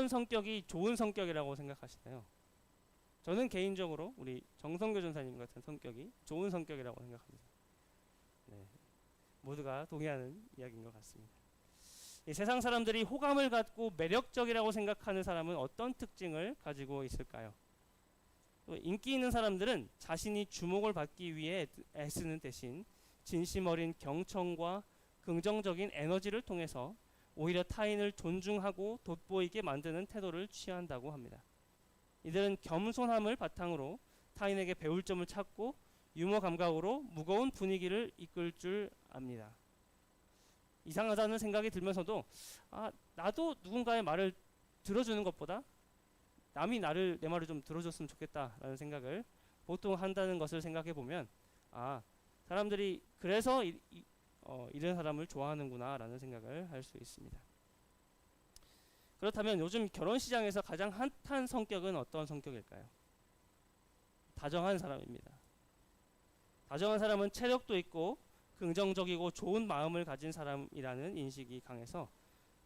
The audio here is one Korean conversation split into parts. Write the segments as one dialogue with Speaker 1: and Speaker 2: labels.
Speaker 1: 어떤 성격이 좋은 성격이라고 생각하시나요? 저는 개인적으로 우리 정성교 전사님 같은 성격이 좋은 성격이라고 생각합니다. 네, 모두가 동의하는 이야기인 것 같습니다. 이 세상 사람들이 호감을 갖고 매력적이라고 생각하는 사람은 어떤 특징을 가지고 있을까요? 인기 있는 사람들은 자신이 주목을 받기 위해 애쓰는 대신 진심 어린 경청과 긍정적인 에너지를 통해서 오히려 타인을 존중하고 돋보이게 만드는 태도를 취한다고 합니다. 이들은 겸손함을 바탕으로 타인에게 배울 점을 찾고 유머 감각으로 무거운 분위기를 이끌 줄 압니다. 이상하다는 생각이 들면서도 나도 누군가의 말을 들어주는 것보다 남이 내 말을 좀 들어줬으면 좋겠다라는 생각을 보통 한다는 것을 생각해 보면 사람들이 그래서 이런 사람을 좋아하는구나 라는 생각을 할 수 있습니다. 그렇다면 요즘 결혼시장에서 가장 핫한 성격은 어떤 성격일까요? 다정한 사람입니다. 다정한 사람은 체력도 있고 긍정적이고 좋은 마음을 가진 사람이라는 인식이 강해서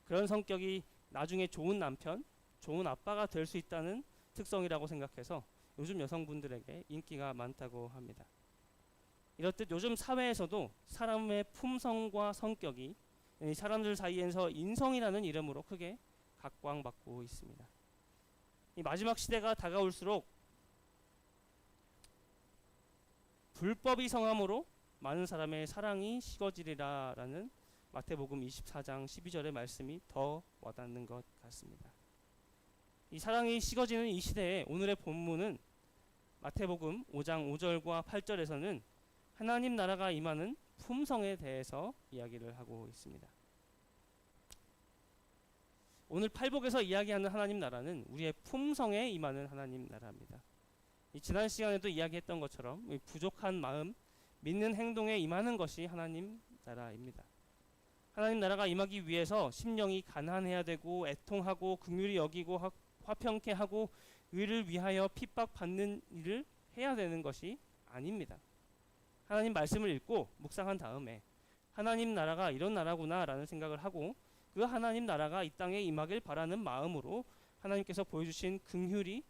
Speaker 1: 그런 성격이 나중에 좋은 남편, 좋은 아빠가 될 수 있다는 특성이라고 생각해서 요즘 여성분들에게 인기가 많다고 합니다. 이렇듯 요즘 사회에서도 사람의 품성과 성격이 사람들 사이에서 인성이라는 이름으로 크게 각광받고 있습니다. 이 마지막 시대가 다가올수록 불법이 성함으로 많은 사람의 사랑이 식어지리라 라는 마태복음 24장 12절의 말씀이 더 와닿는 것 같습니다. 이 사랑이 식어지는 이 시대에 오늘의 본문은 마태복음 5장 5절과 8절에서는 하나님 나라가 임하는 품성에 대해서 이야기를 하고 있습니다. 오늘 팔복에서 이야기하는 하나님 나라는 우리의 품성에 임하는 하나님 나라입니다. 지난 시간에도 이야기했던 것처럼 부족한 마음, 믿는 행동에 임하는 것이 하나님 나라입니다. 하나님 나라가 임하기 위해서 심령이 가난해야 되고 애통하고 긍휼히 여기고 화평케 하고 의를 위하여 핍박받는 일을 해야 되는 것이 아닙니다. 하나님 말씀을 읽고 묵상한 다음에 하나님 나라가 이런 나라구나 라는 생각을 하고 그 하나님 나라가 이 땅에 임하길 바라는 마음으로 하나님께서 보여주신 긍휼이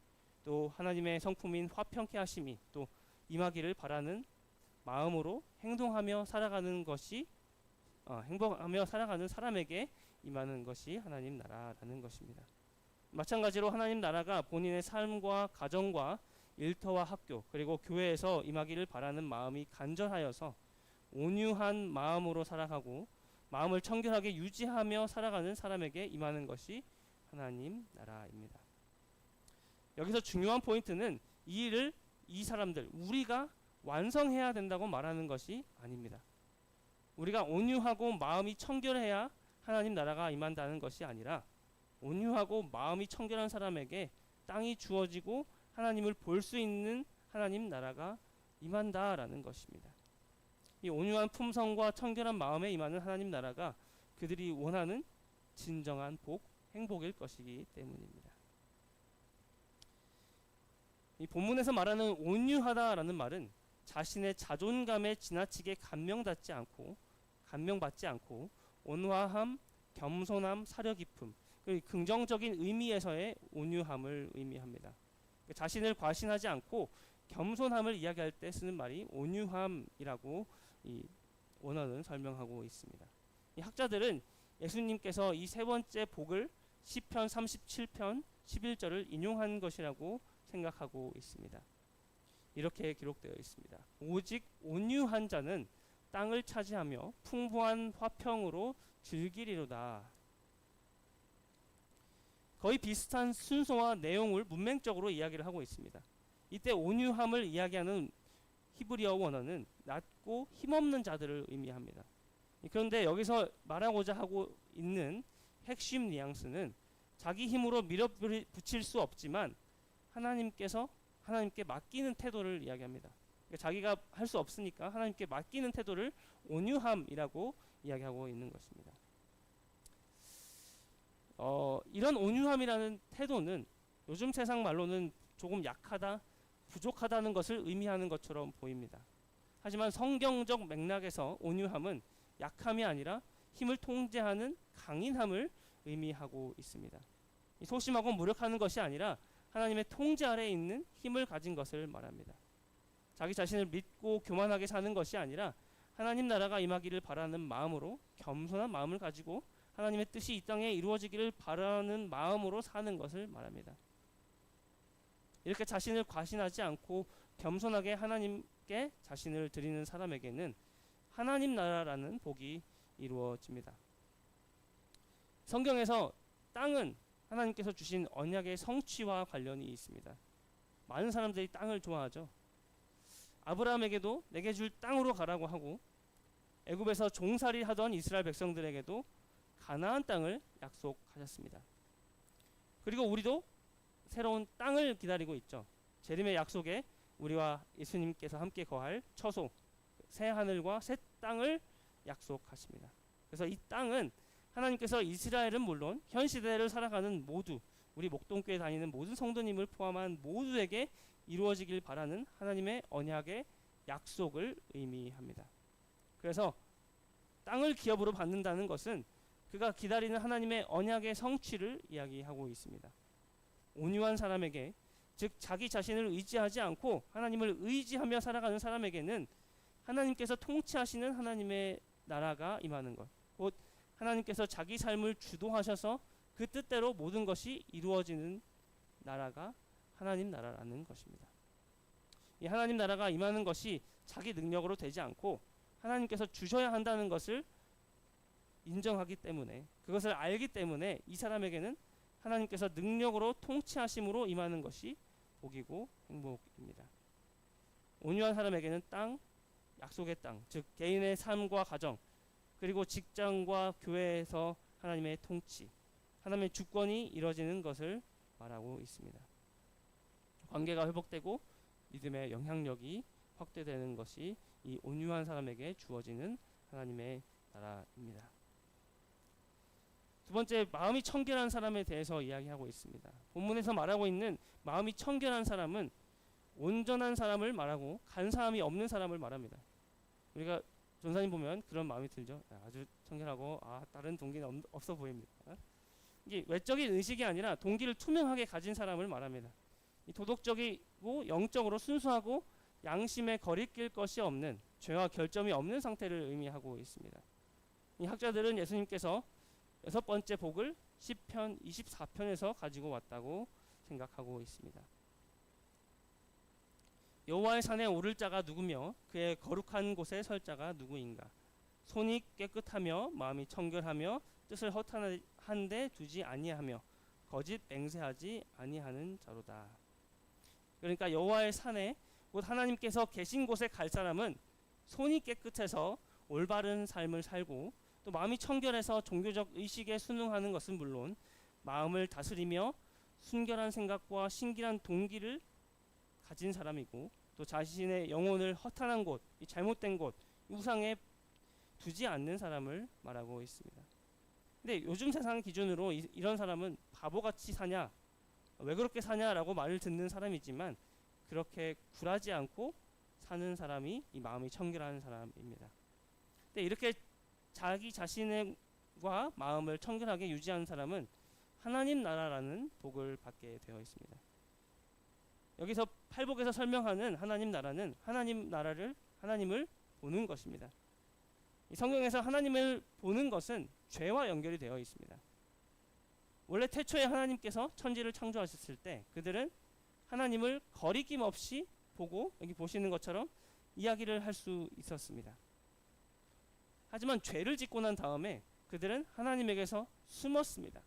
Speaker 1: 또 하나님의 성품인 화평케 하심이 또 임하기를 바라는 마음으로 행동하며 살아가는 것이 행복하며 살아가는 사람에게 임하는 것이 하나님 나라라는 것입니다. 마찬가지로 하나님 나라가 본인의 삶과 가정과 일터와 학교 그리고 교회에서 임하기를 바라는 마음이 간절하여서 온유한 마음으로 살아가고 마음을 청결하게 유지하며 살아가는 사람에게 임하는 것이 하나님 나라입니다. 여기서 중요한 포인트는 이 일을 이 사람들 우리가 완성해야 된다고 말하는 것이 아닙니다. 우리가 온유하고 마음이 청결해야 하나님 나라가 임한다는 것이 아니라 온유하고 마음이 청결한 사람에게 땅이 주어지고 하나님을 볼 수 있는 하나님 나라가 임한다라는 것입니다. 이 온유한 품성과 청결한 마음에 임하는 하나님 나라가 그들이 원하는 진정한 행복일 것이기 때문입니다. 이 본문에서 말하는 온유하다라는 말은 자신의 자존감에 지나치게 감명받지 않고 온화함, 겸손함, 사려 깊음, 긍정적인 의미에서의 온유함을 의미합니다. 자신을 과신하지 않고 겸손함을 이야기할 때 쓰는 말이 온유함이라고 이 원어는 설명하고 있습니다. 이 학자들은 예수님께서 이 세 번째 복을 시편 37편 11절을 인용한 것이라고 생각하고 있습니다. 이렇게 기록되어 있습니다. 오직 온유한 자는 땅을 차지하며 풍부한 화평으로 즐기리로다. 거의 비슷한 순서와 내용을 문맥적으로 이야기를 하고 있습니다. 이때 온유함을 이야기하는 히브리어 원어는 낮고 힘없는 자들을 의미합니다. 그런데 여기서 말하고자 하고 있는 핵심 뉘앙스는 자기 힘으로 밀어붙일 수 없지만 하나님께 맡기는 태도를 이야기합니다. 자기가 할 수 없으니까 하나님께 맡기는 태도를 온유함이라고 이야기하고 있는 것입니다. 이런 온유함이라는 태도는 요즘 세상 말로는 조금 약하다, 부족하다는 것을 의미하는 것처럼 보입니다. 하지만 성경적 맥락에서 온유함은 약함이 아니라 힘을 통제하는 강인함을 의미하고 있습니다. 소심하고 무력하는 것이 아니라 하나님의 통제 아래에 있는 힘을 가진 것을 말합니다. 자기 자신을 믿고 교만하게 사는 것이 아니라 하나님 나라가 임하기를 바라는 마음으로 겸손한 마음을 가지고 하나님의 뜻이 이 땅에 이루어지기를 바라는 마음으로 사는 것을 말합니다. 이렇게 자신을 과신하지 않고 겸손하게 하나님께 자신을 드리는 사람에게는 하나님 나라라는 복이 이루어집니다. 성경에서 땅은 하나님께서 주신 언약의 성취와 관련이 있습니다. 많은 사람들이 땅을 좋아하죠. 아브라함에게도 내게 줄 땅으로 가라고 하고 애굽에서 종살이 하던 이스라엘 백성들에게도 가나안 땅을 약속하셨습니다. 그리고 우리도 새로운 땅을 기다리고 있죠. 재림의 약속에 우리와 예수님께서 함께 거할 처소, 새 하늘과 새 땅을 약속하십니다. 그래서 이 땅은 하나님께서 이스라엘은 물론 현 시대를 살아가는 모두, 우리 목동교회 다니는 모든 성도님을 포함한 모두에게 이루어지길 바라는 하나님의 언약의 약속을 의미합니다. 그래서 땅을 기업으로 받는다는 것은 그가 기다리는 하나님의 언약의 성취를 이야기하고 있습니다. 온유한 사람에게, 즉 자기 자신을 의지하지 않고 하나님을 의지하며 살아가는 사람에게는 하나님께서 통치하시는 하나님의 나라가 임하는 것, 곧 하나님께서 자기 삶을 주도하셔서 그 뜻대로 모든 것이 이루어지는 나라가 하나님 나라라는 것입니다. 이 하나님 나라가 임하는 것이 자기 능력으로 되지 않고 하나님께서 주셔야 한다는 것을 인정하기 때문에, 그것을 알기 때문에 이 사람에게는 하나님께서 능력으로 통치하심으로 임하는 것이 복이고 행복입니다. 온유한 사람에게는 땅, 약속의 땅, 즉 개인의 삶과 가정, 그리고 직장과 교회에서 하나님의 통치, 하나님의 주권이 이루어지는 것을 말하고 있습니다. 관계가 회복되고 믿음의 영향력이 확대되는 것이 이 온유한 사람에게 주어지는 하나님의 나라입니다. 두 번째, 마음이 청결한 사람에 대해서 이야기하고 있습니다. 본문에서 말하고 있는 마음이 청결한 사람은 온전한 사람을 말하고 간사함이 없는 사람을 말합니다. 우리가 전사님 보면 그런 마음이 들죠. 아주 청결하고 다른 동기는 없어 보입니다. 이게 외적인 의식이 아니라 동기를 투명하게 가진 사람을 말합니다. 이 도덕적이고 영적으로 순수하고 양심에 거리낄 것이 없는, 죄와 결점이 없는 상태를 의미하고 있습니다. 이 학자들은 예수님께서 6번째 복을 시편 24편에서 가지고 왔다고 생각하고 있습니다. 여호와의 산에 오를 자가 누구며 그의 거룩한 곳에 설 자가 누구인가? 손이 깨끗하며 마음이 청결하며 뜻을 허탄한 데 두지 아니하며 거짓 맹세하지 아니하는 자로다. 그러니까 여호와의 산에, 곧 하나님께서 계신 곳에 갈 사람은 손이 깨끗해서 올바른 삶을 살고 또 마음이 청결해서 종교적 의식에 순응하는 것은 물론 마음을 다스리며 순결한 생각과 신실한 동기를 가진 사람이고, 또 자신의 영혼을 허탄한 곳, 이 잘못된 곳, 우상에 두지 않는 사람을 말하고 있습니다. 근데 요즘 세상 기준으로 이런 사람은 바보같이 사냐, 왜 그렇게 사냐라고 말을 듣는 사람이지만 그렇게 굴하지 않고 사는 사람이 이 마음이 청결한 사람입니다. 근데 이렇게 자기 자신과 마음을 청결하게 유지하는 사람은 하나님 나라라는 복을 받게 되어 있습니다. 여기서 팔복에서 설명하는 하나님 나라는 하나님을 보는 것입니다. 이 성경에서 하나님을 보는 것은 죄와 연결이 되어 있습니다. 원래 태초에 하나님께서 천지를 창조하셨을 때 그들은 하나님을 거리낌 없이 보고, 여기 보시는 것처럼 이야기를 할 수 있었습니다. 하지만 죄를 짓고 난 다음에 그들은 하나님에게서 숨었습니다.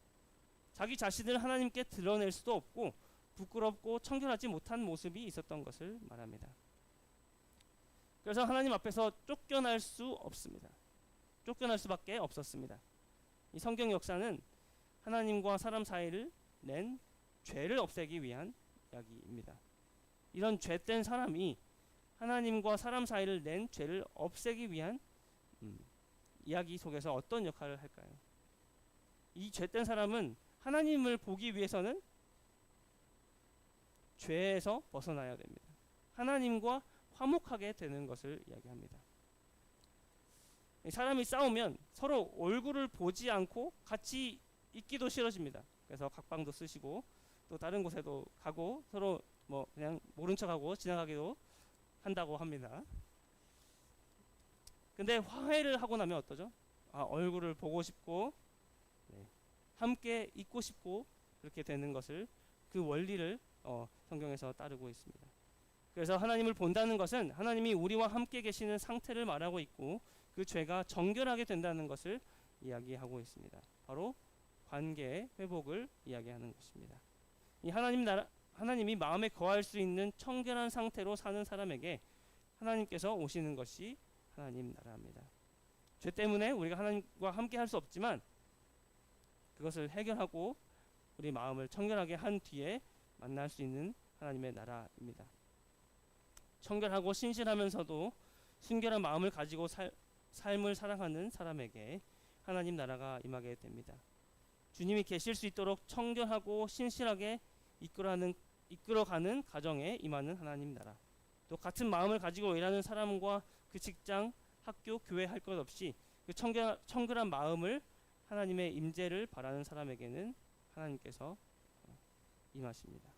Speaker 1: 자기 자신을 하나님께 드러낼 수도 없고 부끄럽고 청결하지 못한 모습이 있었던 것을 말합니다. 그래서 하나님 앞에서 쫓겨날 수 없습니다. 쫓겨날 수밖에 없었습니다. 이 성경 역사는 하나님과 사람 사이를 낸 죄를 없애기 위한 이야기입니다. 이런 죄된 사람이 하나님과 사람 사이를 낸 죄를 없애기 위한 이야기 속에서 어떤 역할을 할까요? 이 죄된 사람은 하나님을 보기 위해서는 죄에서 벗어나야 됩니다. 하나님과 화목하게 되는 것을 이야기합니다. 사람이 싸우면 서로 얼굴을 보지 않고 같이 있기도 싫어집니다. 그래서 각방도 쓰시고 또 다른 곳에도 가고 서로 뭐 그냥 모른 척하고 지나가기도 한다고 합니다. 근데 화해를 하고 나면 어떠죠? 얼굴을 보고 싶고 네, 함께 있고 싶고 그렇게 되는 것을 그 원리를 성경에서 따르고 있습니다. 그래서 하나님을 본다는 것은 하나님이 우리와 함께 계시는 상태를 말하고 있고 그 죄가 정결하게 된다는 것을 이야기하고 있습니다. 바로 관계의 회복을 이야기하는 것입니다. 이 하나님이 마음에 거할 수 있는 청결한 상태로 사는 사람에게 하나님께서 오시는 것이 하나님 나라입니다. 죄 때문에 우리가 하나님과 함께 할 수 없지만 그것을 해결하고 우리 마음을 청결하게 한 뒤에 만날 수 있는 하나님의 나라입니다. 청결하고 신실하면서도 순결한 마음을 가지고 삶을 살아가는 사람에게 하나님 나라가 임하게 됩니다. 주님이 계실 수 있도록 청결하고 신실하게 이끌어가는 가정에 임하는 하나님 나라. 또 같은 마음을 가지고 일하는 사람과 그 직장, 학교, 교회 할 것 없이 그 청결한 마음을 하나님의 임재를 바라는 사람에게는 하나님께서 임하십니다.